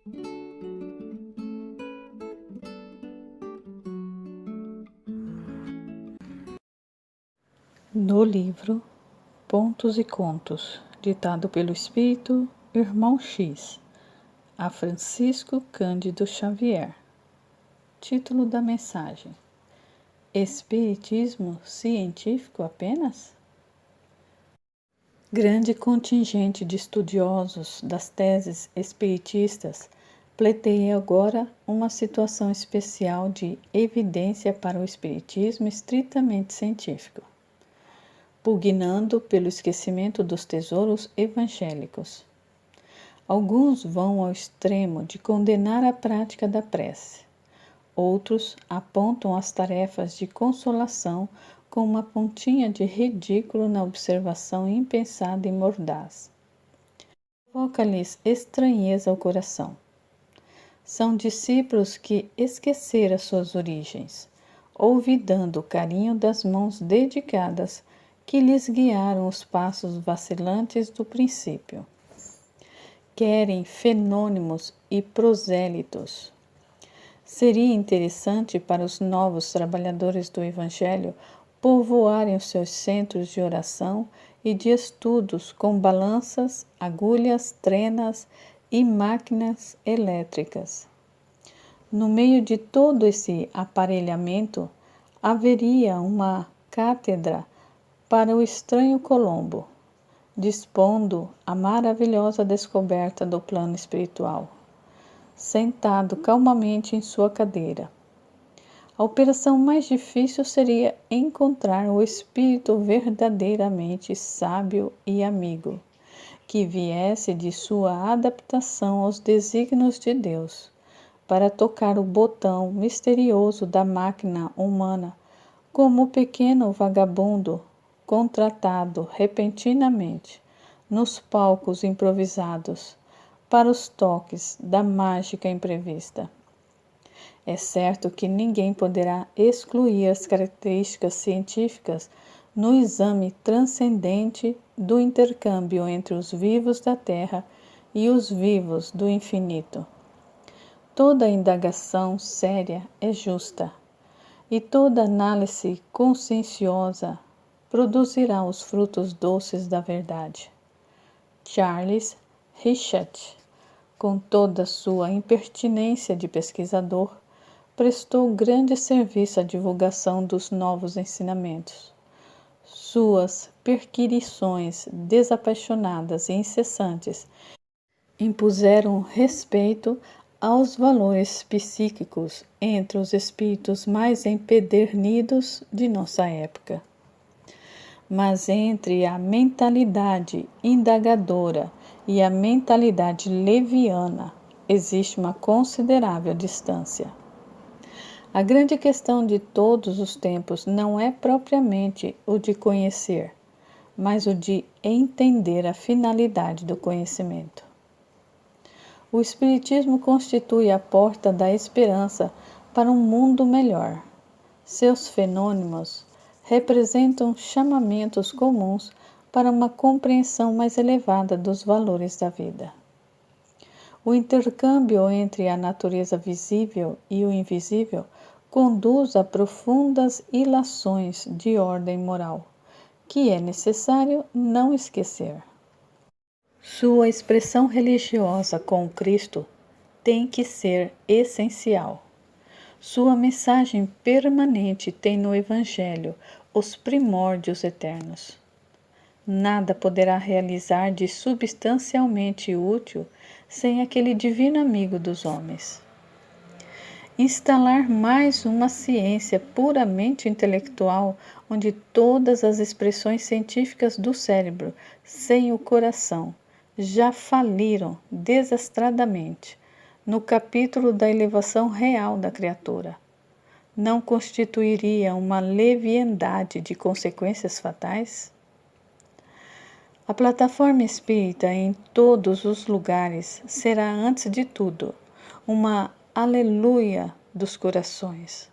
Do livro Pontos e Contos, ditado pelo Espírito Irmão X, a Francisco Cândido Xavier. Título da mensagem: Espiritismo científico apenas? Grande contingente de estudiosos das teses espiritistas pleiteia agora uma situação especial de evidência para o espiritismo estritamente científico, pugnando pelo esquecimento dos tesouros evangélicos. Alguns vão ao extremo de condenar a prática da prece. Outros apontam as tarefas de consolação com uma pontinha de ridículo na observação impensada e mordaz. Provoca-lhes estranheza ao coração. São discípulos que esqueceram suas origens, olvidando o carinho das mãos dedicadas que lhes guiaram os passos vacilantes do princípio. Querem fenômenos e prosélitos. Seria interessante para os novos trabalhadores do Evangelho povoarem os seus centros de oração e de estudos com balanças, agulhas, trenas e máquinas elétricas. No meio de todo esse aparelhamento, haveria uma cátedra para o estranho Colombo, dispondo a maravilhosa descoberta do plano espiritual, sentado calmamente em sua cadeira. A operação mais difícil seria encontrar o espírito verdadeiramente sábio e amigo, que viesse de sua adaptação aos desígnios de Deus, para tocar o botão misterioso da máquina humana, como o pequeno vagabundo contratado repentinamente nos palcos improvisados para os toques da mágica imprevista. É certo que ninguém poderá excluir as características científicas no exame transcendente do intercâmbio entre os vivos da Terra e os vivos do infinito. Toda indagação séria é justa, e toda análise conscienciosa produzirá os frutos doces da verdade. Charles Richet, com toda sua impertinência de pesquisador, prestou grande serviço à divulgação dos novos ensinamentos. Suas perquirições desapaixonadas e incessantes impuseram respeito aos valores psíquicos entre os espíritos mais empedernidos de nossa época. Mas entre a mentalidade indagadora e a mentalidade leviana existe uma considerável distância. A grande questão de todos os tempos não é propriamente o de conhecer, mas o de entender a finalidade do conhecimento. O Espiritismo constitui a porta da esperança para um mundo melhor. Seus fenômenos representam chamamentos comuns para uma compreensão mais elevada dos valores da vida. O intercâmbio entre a natureza visível e o invisível conduz a profundas ilações de ordem moral, que é necessário não esquecer. Sua expressão religiosa com Cristo tem que ser essencial. Sua mensagem permanente tem no Evangelho os primórdios eternos. Nada poderá realizar de substancialmente útil sem aquele divino amigo dos homens. Instalar mais uma ciência puramente intelectual, onde todas as expressões científicas do cérebro, sem o coração, já faliram desastradamente no capítulo da elevação real da criatura, não constituiria uma leviandade de consequências fatais? A plataforma espírita em todos os lugares será, antes de tudo, uma aleluia dos corações.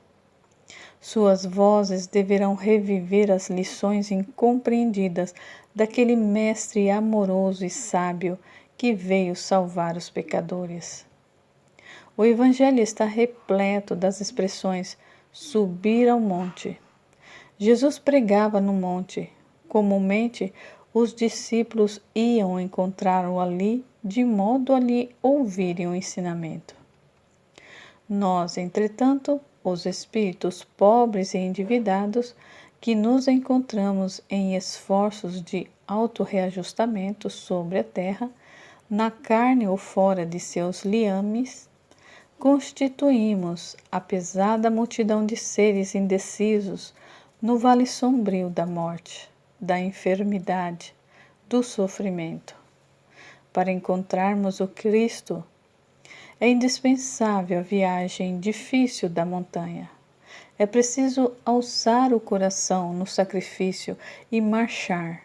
Suas vozes deverão reviver as lições incompreendidas daquele mestre amoroso e sábio que veio salvar os pecadores. O Evangelho está repleto das expressões subir ao monte. Jesus pregava no monte. Comumente, os discípulos iam encontrá-lo ali, de modo a lhe ouvirem o ensinamento. Nós, entretanto, os espíritos pobres e endividados, que nos encontramos em esforços de autorreajustamento sobre a terra, na carne ou fora de seus liames, constituímos a pesada multidão de seres indecisos no vale sombrio da morte, da enfermidade, do sofrimento. Para encontrarmos o Cristo, é indispensável a viagem difícil da montanha. É preciso alçar o coração no sacrifício e marchar,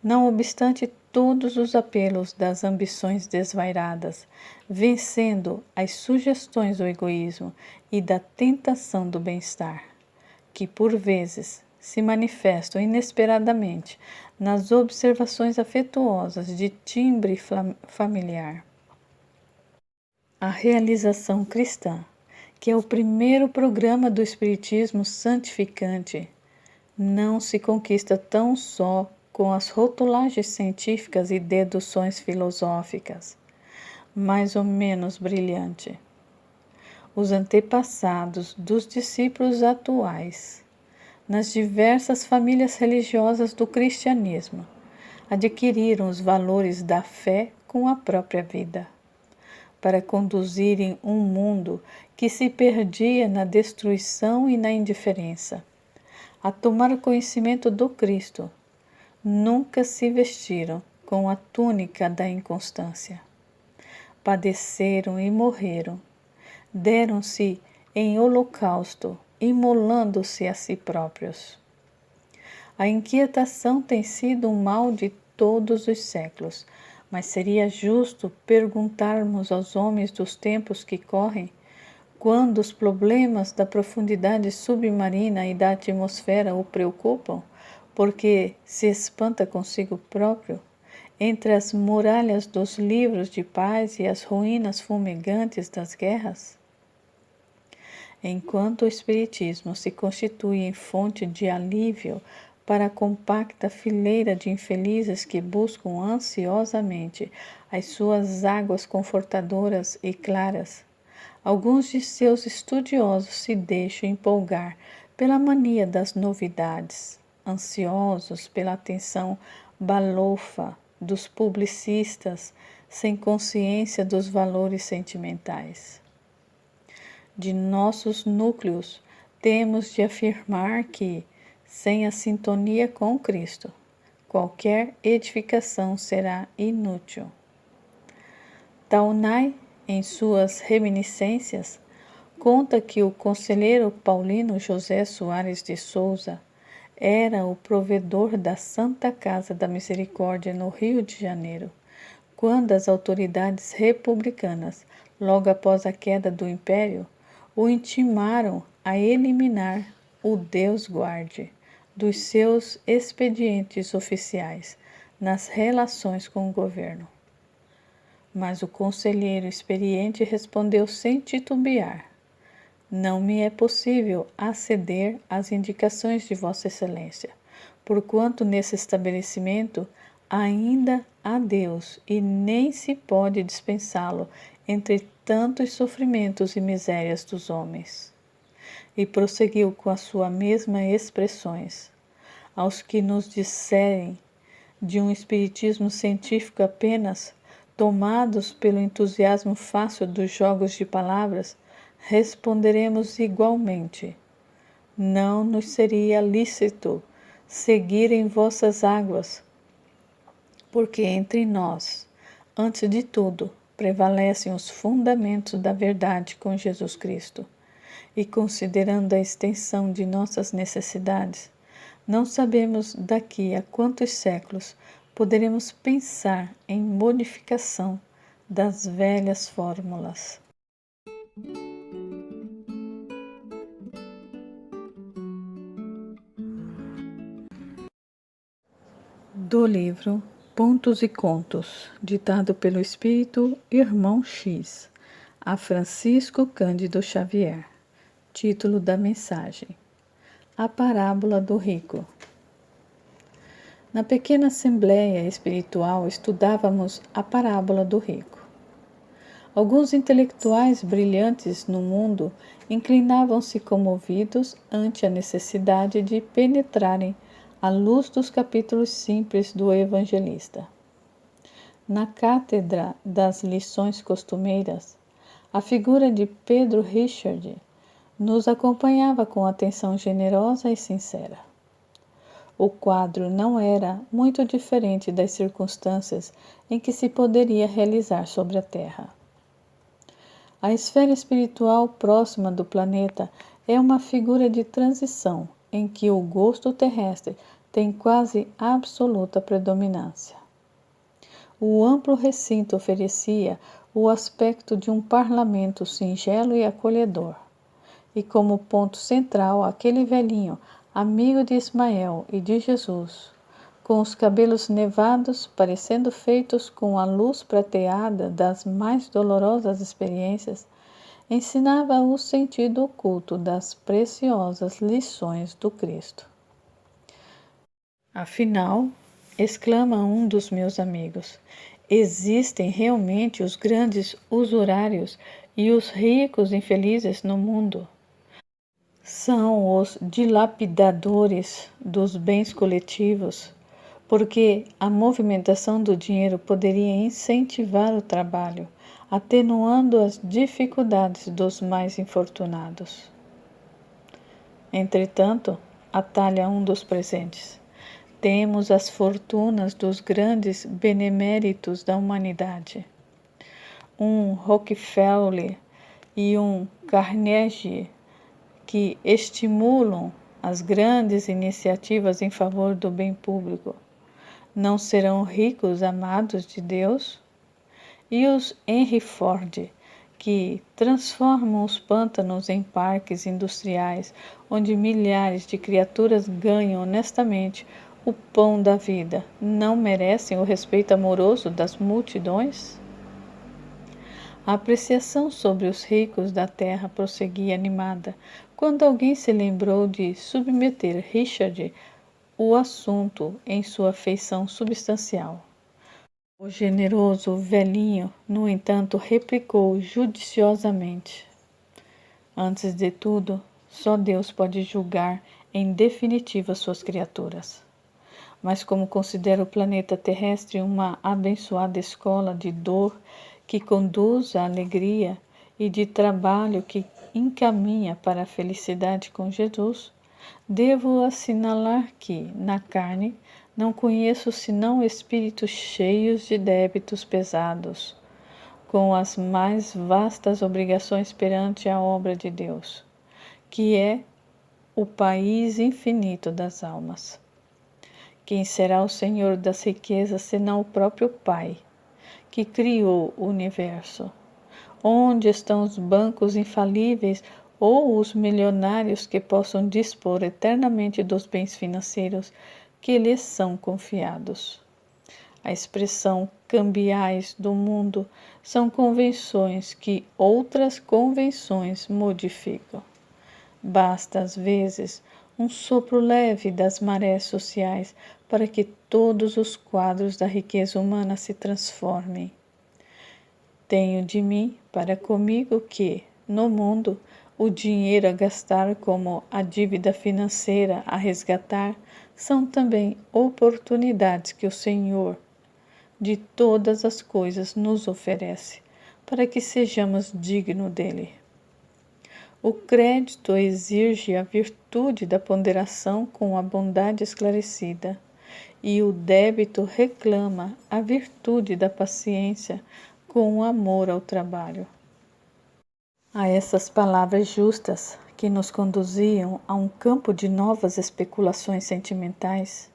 não obstante todos os apelos das ambições desvairadas, vencendo as sugestões do egoísmo e da tentação do bem-estar, que por vezes se manifestam inesperadamente nas observações afetuosas de timbre familiar. A realização cristã, que é o primeiro programa do Espiritismo santificante, não se conquista tão só com as rotulagens científicas e deduções filosóficas, mais ou menos brilhante. Os antepassados dos discípulos atuais, nas diversas famílias religiosas do cristianismo, adquiriram os valores da fé com a própria vida, para conduzirem um mundo que se perdia na destruição e na indiferença. A tomar o conhecimento do Cristo, nunca se vestiram com a túnica da inconstância. Padeceram e morreram, deram-se em holocausto, imolando-se a si próprios. A inquietação tem sido um mal de todos os séculos, mas seria justo perguntarmos aos homens dos tempos que correm, quando os problemas da profundidade submarina e da atmosfera o preocupam, porque se espanta consigo próprio, entre as muralhas dos livros de paz e as ruínas fumegantes das guerras? Enquanto o Espiritismo se constitui em fonte de alívio para a compacta fileira de infelizes que buscam ansiosamente as suas águas confortadoras e claras, alguns de seus estudiosos se deixam empolgar pela mania das novidades, ansiosos pela atenção balofa dos publicistas sem consciência dos valores sentimentais. De nossos núcleos, temos de afirmar que, sem a sintonia com Cristo, qualquer edificação será inútil. Taunay, em suas reminiscências, conta que o conselheiro paulino José Soares de Souza era o provedor da Santa Casa da Misericórdia no Rio de Janeiro, quando as autoridades republicanas, logo após a queda do Império, o intimaram a eliminar o Deus guarde dos seus expedientes oficiais nas relações com o governo. Mas o conselheiro experiente respondeu sem titubear: não me é possível aceder às indicações de Vossa Excelência, porquanto nesse estabelecimento ainda há Deus e nem se pode dispensá-lo entre tantos sofrimentos e misérias dos homens. E prosseguiu com a sua mesma expressões: aos que nos disserem de um espiritismo científico apenas, tomados pelo entusiasmo fácil dos jogos de palavras, responderemos igualmente: não nos seria lícito seguir em vossas águas, porque entre nós, antes de tudo, prevalecem os fundamentos da verdade com Jesus Cristo. E considerando a extensão de nossas necessidades, não sabemos daqui a quantos séculos poderemos pensar em modificação das velhas fórmulas. Do livro Pontos e Contos, ditado pelo Espírito Irmão X, A Francisco Cândido Xavier. Título da mensagem: A parábola do rico. Na pequena assembleia espiritual estudávamos a parábola do rico. Alguns intelectuais brilhantes no mundo inclinavam-se comovidos ante a necessidade de penetrarem à luz dos capítulos simples do evangelista. Na cátedra das lições costumeiras, a figura de Pedro Richard nos acompanhava com atenção generosa e sincera. O quadro não era muito diferente das circunstâncias em que se poderia realizar sobre a Terra. A esfera espiritual próxima do planeta é uma figura de transição em que o gosto terrestre tem quase absoluta predominância. O amplo recinto oferecia o aspecto de um parlamento singelo e acolhedor, e como ponto central aquele velhinho, amigo de Ismael e de Jesus, com os cabelos nevados, parecendo feitos com a luz prateada das mais dolorosas experiências, ensinava o sentido oculto das preciosas lições do Cristo. Afinal, exclama um dos meus amigos, existem realmente os grandes usurários e os ricos infelizes no mundo. São os dilapidadores dos bens coletivos, porque a movimentação do dinheiro poderia incentivar o trabalho, atenuando as dificuldades dos mais infortunados. Entretanto, atalha um dos presentes, temos as fortunas dos grandes beneméritos da humanidade. Um Rockefeller e um Carnegie, que estimulam as grandes iniciativas em favor do bem público, não serão ricos amados de Deus? E os Henry Ford, que transformam os pântanos em parques industriais, onde milhares de criaturas ganham honestamente o pão da vida, não merecem o respeito amoroso das multidões? A apreciação sobre os ricos da terra prosseguia animada, quando alguém se lembrou de submeter Richard o assunto em sua feição substancial. O generoso velhinho, no entanto, replicou judiciosamente: antes de tudo, só Deus pode julgar em definitiva suas criaturas. Mas como considero o planeta terrestre uma abençoada escola de dor que conduz à alegria e de trabalho que encaminha para a felicidade com Jesus, devo assinalar que, na carne, não conheço senão espíritos cheios de débitos pesados, com as mais vastas obrigações perante a obra de Deus, que é o país infinito das almas. Quem será o Senhor das riquezas senão o próprio Pai, que criou o universo? Onde estão os bancos infalíveis ou os milionários que possam dispor eternamente dos bens financeiros que lhes são confiados? A expressão cambiais do mundo são convenções que outras convenções modificam. Basta, às vezes, um sopro leve das marés sociais para que todos os quadros da riqueza humana se transformem. Tenho de mim para comigo que, no mundo, o dinheiro a gastar como a dívida financeira a resgatar são também oportunidades que o Senhor de todas as coisas nos oferece, para que sejamos dignos dele. O crédito exige a virtude da ponderação com a bondade esclarecida, e o débito reclama a virtude da paciência com o amor ao trabalho. A essas palavras justas, que nos conduziam a um campo de novas especulações sentimentais,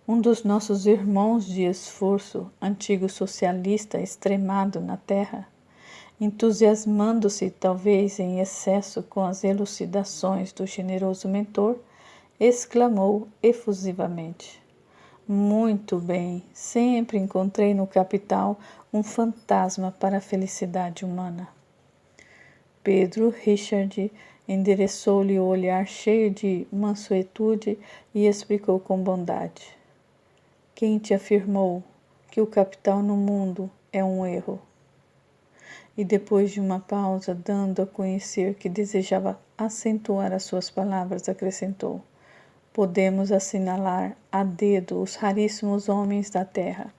um dos nossos irmãos de esforço, antigo socialista extremado na terra, entusiasmando-se talvez em excesso com as elucidações do generoso mentor, exclamou efusivamente: muito bem, sempre encontrei no capital um fantasma para a felicidade humana. Pedro Richard endereçou-lhe o olhar cheio de mansuetude e explicou com bondade: quem te afirmou que o capital no mundo é um erro? E depois de uma pausa, dando a conhecer que desejava acentuar as suas palavras, acrescentou: podemos assinalar a dedo os raríssimos homens da terra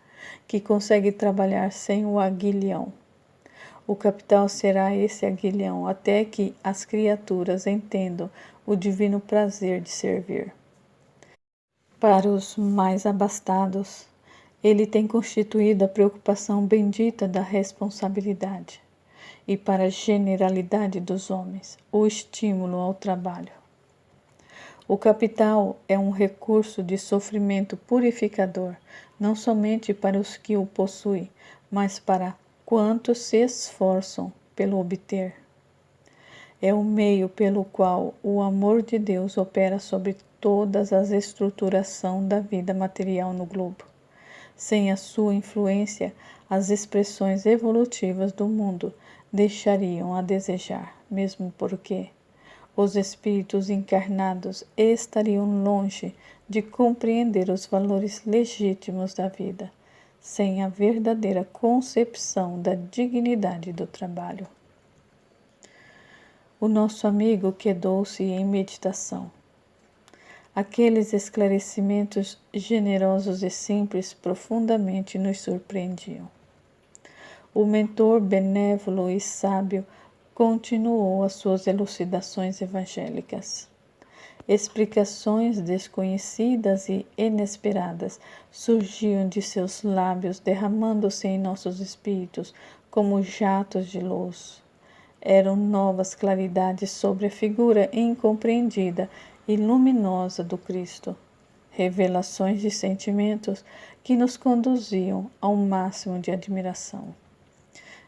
que conseguem trabalhar sem o aguilhão. O capital será esse aguilhão até que as criaturas entendam o divino prazer de servir. Para os mais abastados, ele tem constituído a preocupação bendita da responsabilidade, e para a generalidade dos homens, o estímulo ao trabalho. O capital é um recurso de sofrimento purificador, não somente para os que o possuem, mas para quantos se esforçam pelo obter. É o meio pelo qual o amor de Deus opera sobre todas as estruturação da vida material no globo. Sem a sua influência, as expressões evolutivas do mundo deixariam a desejar, mesmo porque os espíritos encarnados estariam longe de compreender os valores legítimos da vida, sem a verdadeira concepção da dignidade do trabalho. O nosso amigo quedou-se em meditação. Aqueles esclarecimentos generosos e simples profundamente nos surpreendiam. O mentor benévolo e sábio continuou as suas elucidações evangélicas. Explicações desconhecidas e inesperadas surgiam de seus lábios, derramando-se em nossos espíritos como jatos de luz. Eram novas claridades sobre a figura incompreendida e luminosa do Cristo. Revelações de sentimentos que nos conduziam ao máximo de admiração.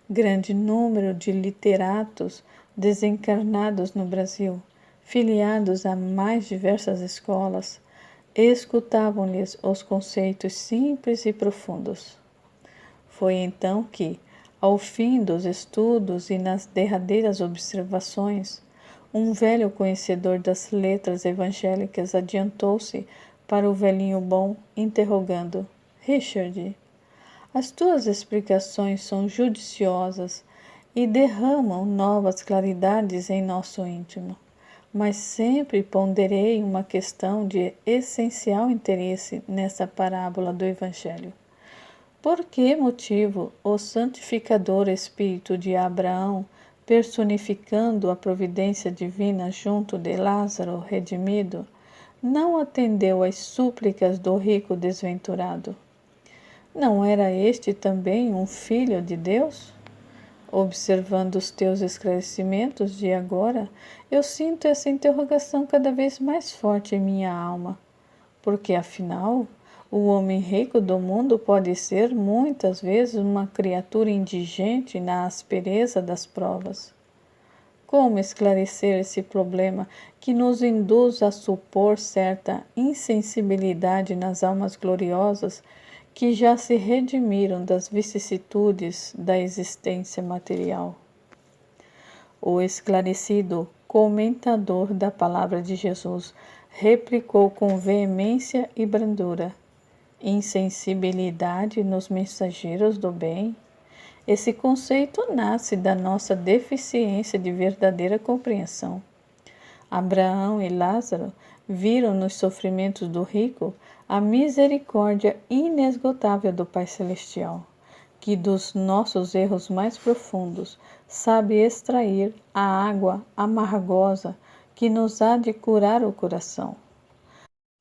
Grande número de literatos desencarnados no Brasil, filiados a mais diversas escolas, escutavam-lhes os conceitos simples e profundos. Foi então que, ao fim dos estudos e nas derradeiras observações, um velho conhecedor das letras evangélicas adiantou-se para o velhinho bom, interrogando: Richard, as tuas explicações são judiciosas e derramam novas claridades em nosso íntimo, mas sempre ponderei uma questão de essencial interesse nessa parábola do Evangelho. Por que motivo o santificador espírito de Abraão, personificando a providência divina junto de Lázaro redimido, não atendeu às súplicas do rico desventurado? Não era este também um filho de Deus? Observando os teus esclarecimentos de agora, eu sinto essa interrogação cada vez mais forte em minha alma, porque afinal, o homem rico do mundo pode ser muitas vezes uma criatura indigente na aspereza das provas. Como esclarecer esse problema que nos induz a supor certa insensibilidade nas almas gloriosas que já se redimiram das vicissitudes da existência material? O esclarecido comentador da palavra de Jesus replicou com veemência e brandura: insensibilidade nos mensageiros do bem? Esse conceito nasce da nossa deficiência de verdadeira compreensão. Abraão e Lázaro viram nos sofrimentos do rico a misericórdia inesgotável do Pai Celestial, que dos nossos erros mais profundos sabe extrair a água amargosa que nos há de curar o coração.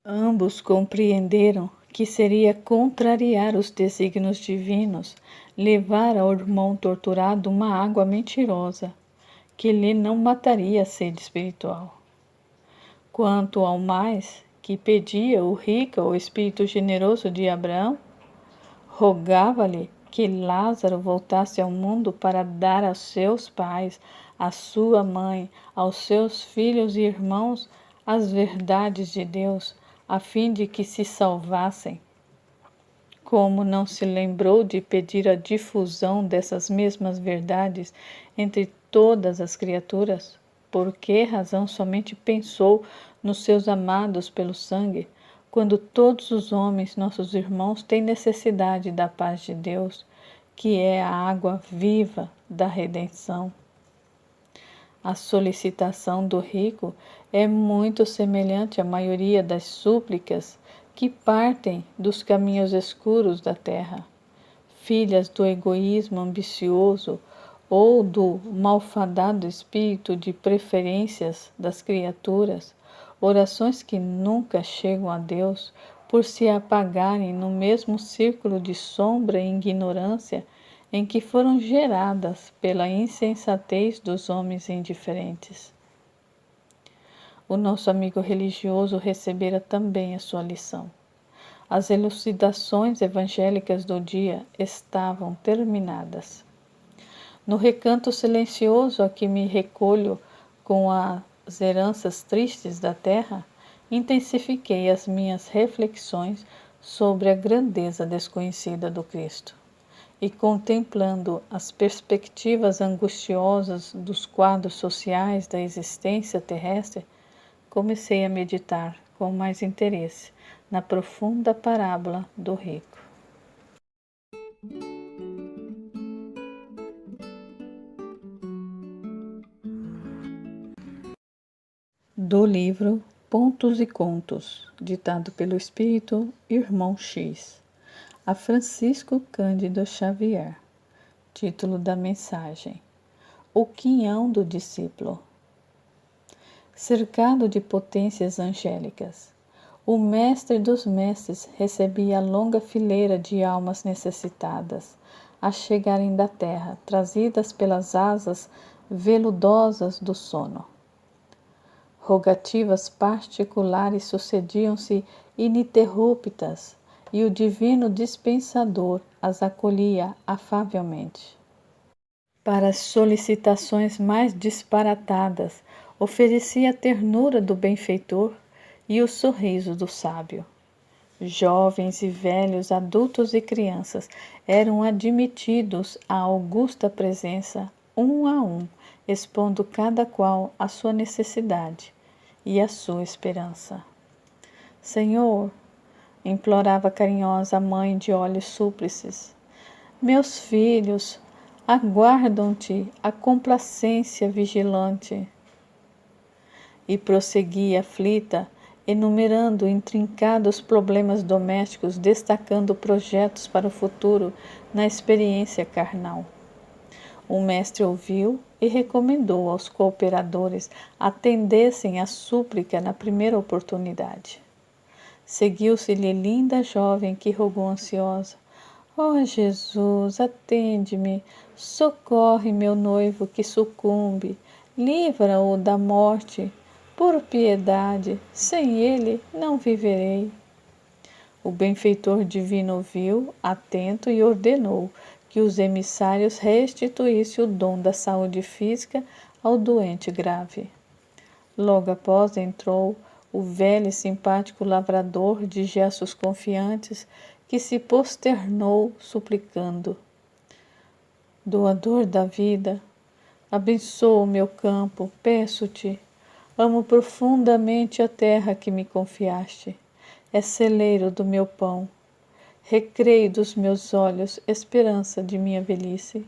Ambos compreenderam que seria contrariar os desígnios divinos, levar ao irmão torturado uma água mentirosa, que lhe não mataria a sede espiritual. Quanto ao mais que pedia o rico ao espírito generoso de Abraão, rogava-lhe que Lázaro voltasse ao mundo para dar aos seus pais, à sua mãe, aos seus filhos e irmãos as verdades de Deus, a fim de que se salvassem. Como não se lembrou de pedir a difusão dessas mesmas verdades entre todas as criaturas? Por que razão somente pensou nos seus amados pelo sangue, quando todos os homens, nossos irmãos, têm necessidade da paz de Deus, que é a água viva da redenção? A solicitação do rico é muito semelhante à maioria das súplicas que partem dos caminhos escuros da terra, filhas do egoísmo ambicioso ou do malfadado espírito de preferências das criaturas, orações que nunca chegam a Deus por se apagarem no mesmo círculo de sombra e ignorância em que foram geradas pela insensatez dos homens indiferentes. O nosso amigo religioso recebera também a sua lição. As elucidações evangélicas do dia estavam terminadas. No recanto silencioso a que me recolho com as heranças tristes da terra, intensifiquei as minhas reflexões sobre a grandeza desconhecida do Cristo. E contemplando as perspectivas angustiosas dos quadros sociais da existência terrestre, comecei a meditar com mais interesse na profunda parábola do rico. Do livro Pontos e Contos, ditado pelo Espírito Irmão X, a Francisco Cândido Xavier. Título da mensagem: O Quinhão do Discípulo. Cercado de potências angélicas, o mestre dos mestres recebia a longa fileira de almas necessitadas a chegarem da terra, trazidas pelas asas veludosas do sono. Rogativas particulares sucediam-se ininterruptas, e o divino dispensador as acolhia afavelmente. Para as solicitações mais disparatadas, oferecia a ternura do benfeitor e o sorriso do sábio. Jovens e velhos, adultos e crianças eram admitidos à augusta presença, um a um, expondo cada qual a sua necessidade e a sua esperança. Senhor, implorava carinhosa a mãe de olhos súplices, meus filhos aguardam-te a complacência vigilante. E prosseguia aflita, enumerando intrincados problemas domésticos, destacando projetos para o futuro na experiência carnal. O mestre ouviu e recomendou aos cooperadores atendessem à súplica na primeira oportunidade. Seguiu-se-lhe linda jovem que rogou ansiosa: ó Jesus, atende-me, socorre meu noivo que sucumbe, livra-o da morte, por piedade, sem ele não viverei. O benfeitor divino ouviu, atento, e ordenou que os emissários restituíssem o dom da saúde física ao doente grave. Logo após entrou o velho e simpático lavrador de gestos confiantes, que se posternou suplicando: doador da vida, abençoa o meu campo, peço-te. Amo profundamente a terra que me confiaste. É celeiro do meu pão, recreio dos meus olhos, esperança de minha velhice.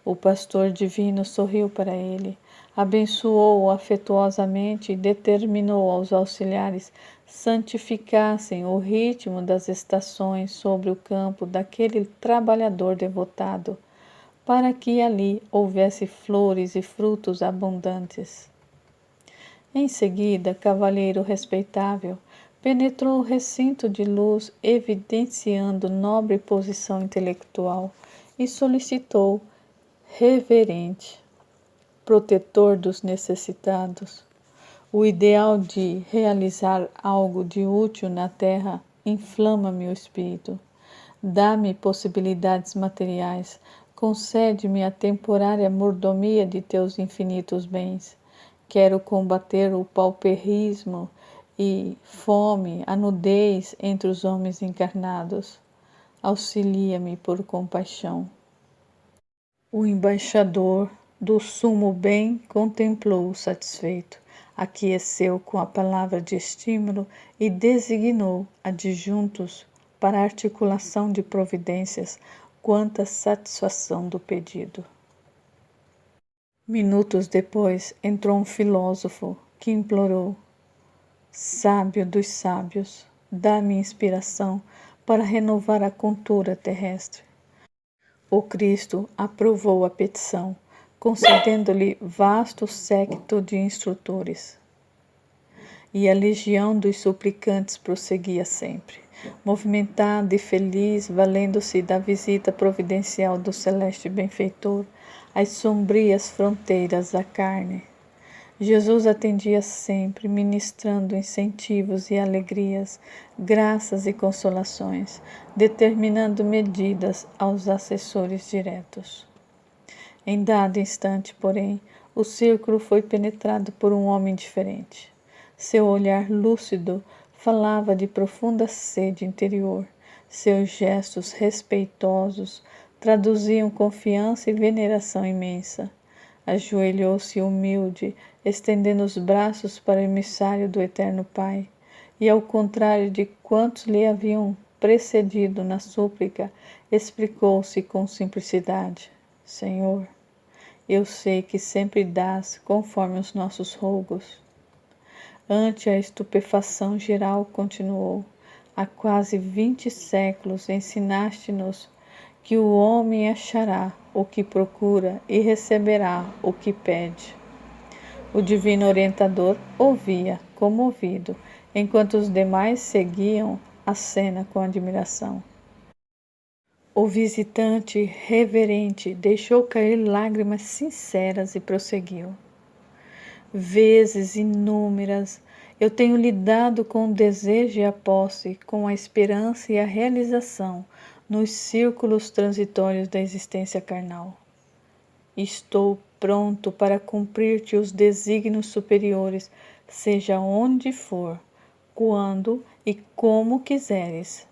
O pastor divino sorriu para ele, abençoou-o afetuosamente e determinou aos auxiliares santificassem o ritmo das estações sobre o campo daquele trabalhador devotado, para que ali houvesse flores e frutos abundantes. Em seguida, cavalheiro respeitável penetrou o recinto de luz, evidenciando nobre posição intelectual, e solicitou, reverente, protetor dos necessitados, o ideal de realizar algo de útil na terra inflama-me o espírito. Dá-me possibilidades materiais, concede-me a temporária mordomia de teus infinitos bens. Quero combater o pauperismo e fome, a nudez entre os homens encarnados. auxilia-me por compaixão. O embaixador do sumo bem contemplou satisfeito, aqueceu com a palavra de estímulo e designou adjuntos para a articulação de providências quanto à satisfação do pedido. Minutos depois entrou um filósofo que implorou: sábio dos sábios, dá-me inspiração para renovar a cultura terrestre. O Cristo aprovou a petição, concedendo-lhe vasto séquito de instrutores. E a legião dos suplicantes prosseguia sempre, movimentada e feliz, valendo-se da visita providencial do celeste benfeitor às sombrias fronteiras da carne. Jesus atendia sempre, ministrando incentivos e alegrias, graças e consolações, determinando medidas aos assessores diretos. Em dado instante, porém, o círculo foi penetrado por um homem diferente. Seu olhar lúcido falava de profunda sede interior. Seus gestos respeitosos traduziam confiança e veneração imensa. Ajoelhou-se humilde, estendendo os braços para o emissário do Eterno Pai, e ao contrário de quantos lhe haviam precedido na súplica, explicou-se com simplicidade: Senhor, eu sei que sempre dás conforme os nossos rogos. Ante a estupefação geral, continuou: há quase 20 séculos ensinaste-nos que o homem achará o que procura e receberá o que pede. O divino orientador ouvia, comovido, enquanto os demais seguiam a cena com admiração. O visitante reverente deixou cair lágrimas sinceras e prosseguiu: vezes inúmeras eu tenho lidado com o desejo e a posse, com a esperança e a realização nos círculos transitórios da existência carnal. Estou pronto para cumprir-te os desígnios superiores, seja onde for, quando e como quiseres.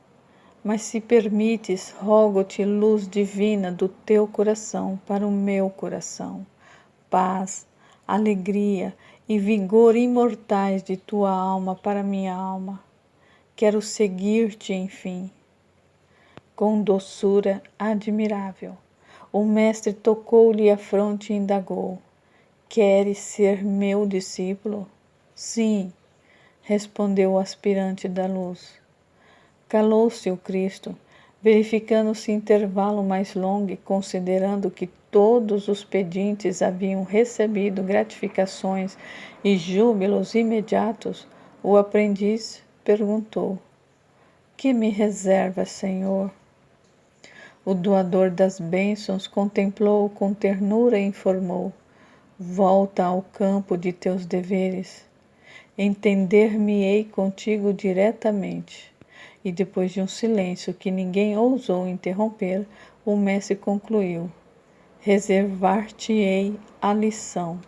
Mas se permites, rogo-te luz divina do teu coração para o meu coração, paz, alegria e vigor imortais de tua alma para minha alma. Quero seguir-te, enfim. Com doçura admirável, o mestre tocou-lhe a fronte e indagou: queres ser meu discípulo? Sim, respondeu o aspirante da luz. Calou-se o Cristo, verificando-se intervalo mais longo e considerando que todos os pedintes haviam recebido gratificações e júbilos imediatos. O aprendiz perguntou: que me reserva, Senhor? O doador das bênçãos contemplou-o com ternura e informou: volta ao campo de teus deveres. Entender-me-ei contigo diretamente. E depois de um silêncio que ninguém ousou interromper, o mestre concluiu: reservar-te-ei a lição.